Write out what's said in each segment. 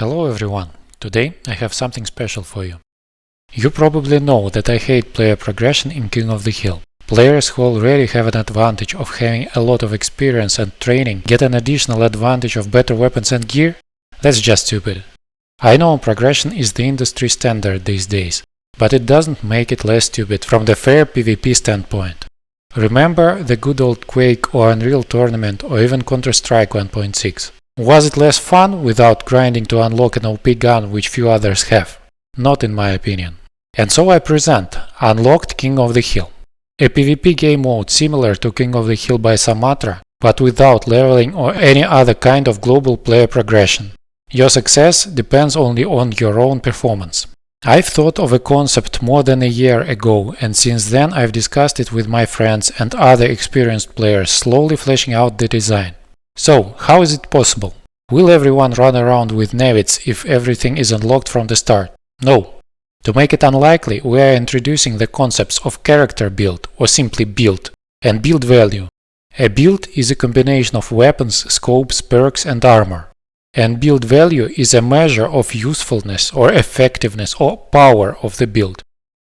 Hello everyone, today I have something special for you. You probably know that I hate player progression in King of the Hill. Players who already have an advantage of having a lot of experience and training get an additional advantage of better weapons and gear? That's just stupid. I know progression is the industry standard these days, but it doesn't make it less stupid from the fair PvP standpoint. Remember the good old Quake or Unreal Tournament or even Counter-Strike 1.6. Was it less fun without grinding to unlock an OP gun which few others have? Not in my opinion. And so I present Unlocked King of the Hill, a PvP game mode similar to King of the Hill by Sumatra, but without leveling or any other kind of global player progression. Your success depends only on your own performance. I've thought of a concept more than a year ago, and since then I've discussed it with my friends and other experienced players, slowly fleshing out the design. So, how is it possible? Will everyone run around with navits if everything is unlocked from the start? No. To make it unlikely, we are introducing the concepts of character build, or simply build, and build value. A build is a combination of weapons, scopes, perks and armor. And build value is a measure of usefulness or effectiveness or power of the build.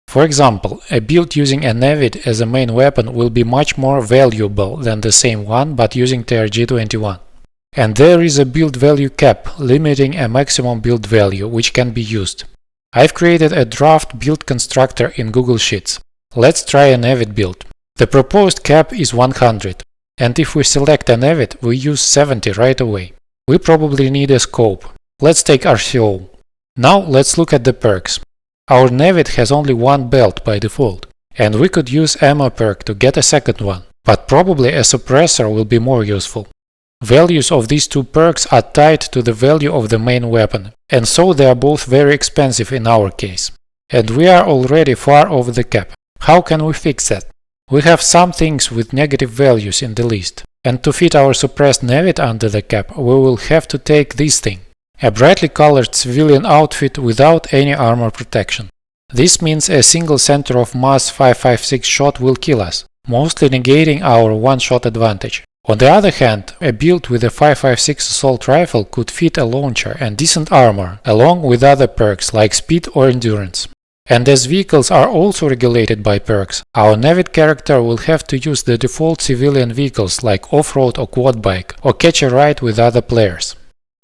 For example, a build using a Navid as a main weapon will be much more valuable than the same one but using TRG-21. And there is a build value cap, limiting a maximum build value which can be used. I've created a draft build constructor in Google Sheets. Let's try a Navid build. The proposed cap is 100, and if we select a Navid, we use 70 right away. We probably need a scope. Let's take RCO. Now let's look at the perks. Our Navid has only one belt by default, and we could use Arma perk to get a second one, but probably a suppressor will be more useful. Values of these two perks are tied to the value of the main weapon, and so they are both very expensive in our case. And we are already far over the cap. How can we fix that? We have some things with negative values in the list, and to fit our suppressed Navid under the cap, we will have to take this thing. A brightly colored civilian outfit without any armor protection. This means a single center of mass 5.56 shot will kill us, mostly negating our one-shot advantage. On the other hand, a build with a 5.56 assault rifle could fit a launcher and decent armor, along with other perks like speed or endurance. And as vehicles are also regulated by perks, our Navid character will have to use the default civilian vehicles like off-road or quad bike, or catch a ride with other players.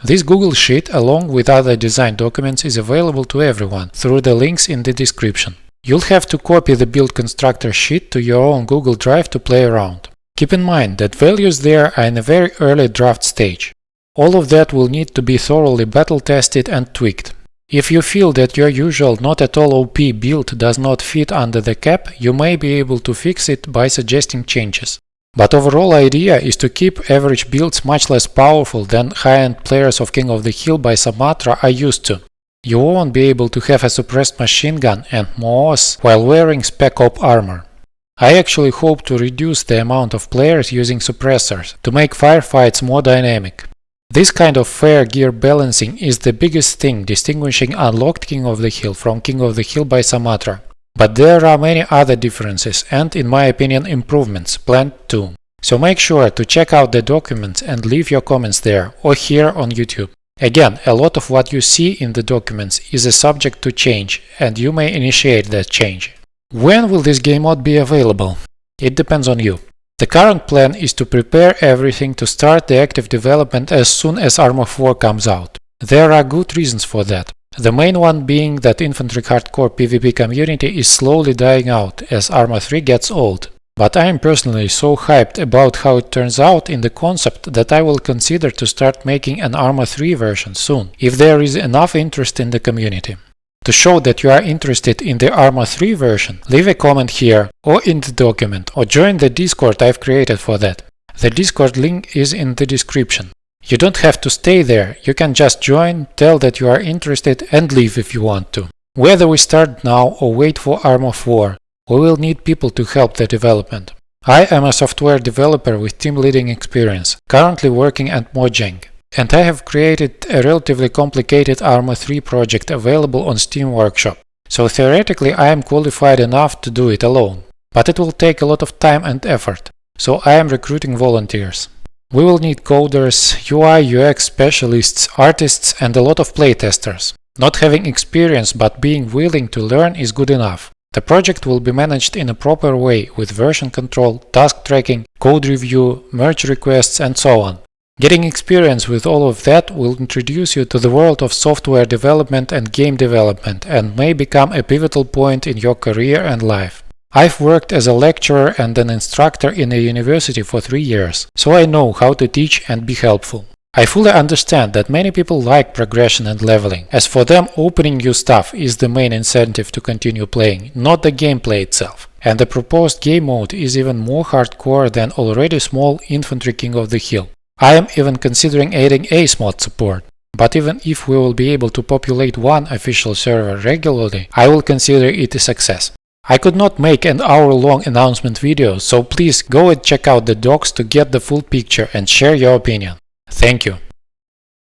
This Google Sheet, along with other design documents, is available to everyone through the links in the description. You'll have to copy the build constructor sheet to your own Google Drive to play around. Keep in mind that values there are in a very early draft stage. All of that will need to be thoroughly battle tested and tweaked. If you feel that your usual not at all OP build does not fit under the cap, you may be able to fix it by suggesting changes. But overall idea is to keep average builds much less powerful than high-end players of King of the Hill by Sumatra are used to. You won't be able to have a suppressed machine gun and MOOS while wearing Spec Op armor. I actually hope to reduce the amount of players using suppressors to make firefights more dynamic. This kind of fair gear balancing is the biggest thing distinguishing Unlocked King of the Hill from King of the Hill by Sumatra. But there are many other differences and, in my opinion, improvements planned too. So make sure to check out the documents and leave your comments there or here on YouTube. Again, a lot of what you see in the documents is a subject to change, and you may initiate that change. When will this game mode be available? It depends on you. The current plan is to prepare everything to start the active development as soon as Arma 4 comes out. There are good reasons for that. The main one being that infantry hardcore PvP community is slowly dying out as Arma 3 gets old. But I am personally so hyped about how it turns out in the concept that I will consider to start making an Arma 3 version soon, if there is enough interest in the community. To show that you are interested in the Arma 3 version, leave a comment here or in the document, or join the Discord I've created for that. The Discord link is in the description. You don't have to stay there, you can just join, tell that you are interested and leave if you want to. Whether we start now or wait for Arma 4, we will need people to help the development. I am a software developer with team leading experience, currently working at Mojang, and I have created a relatively complicated Arma 3 project available on Steam Workshop. So theoretically I am qualified enough to do it alone, but it will take a lot of time and effort, so I am recruiting volunteers. We will need coders, UI, UX specialists, artists, and a lot of playtesters. Not having experience but being willing to learn is good enough. The project will be managed in a proper way with version control, task tracking, code review, merge requests, and so on. Getting experience with all of that will introduce you to the world of software development and game development and may become a pivotal point in your career and life. I've worked as a lecturer and an instructor in a university for 3 years, so I know how to teach and be helpful. I fully understand that many people like progression and leveling, as for them opening new stuff is the main incentive to continue playing, not the gameplay itself. And the proposed game mode is even more hardcore than already small Infantry King of the Hill. I am even considering adding Ace mod support. But even if we will be able to populate one official server regularly, I will consider it a success. I could not make an hour-long announcement video, so please go and check out the docs to get the full picture and share your opinion. Thank you.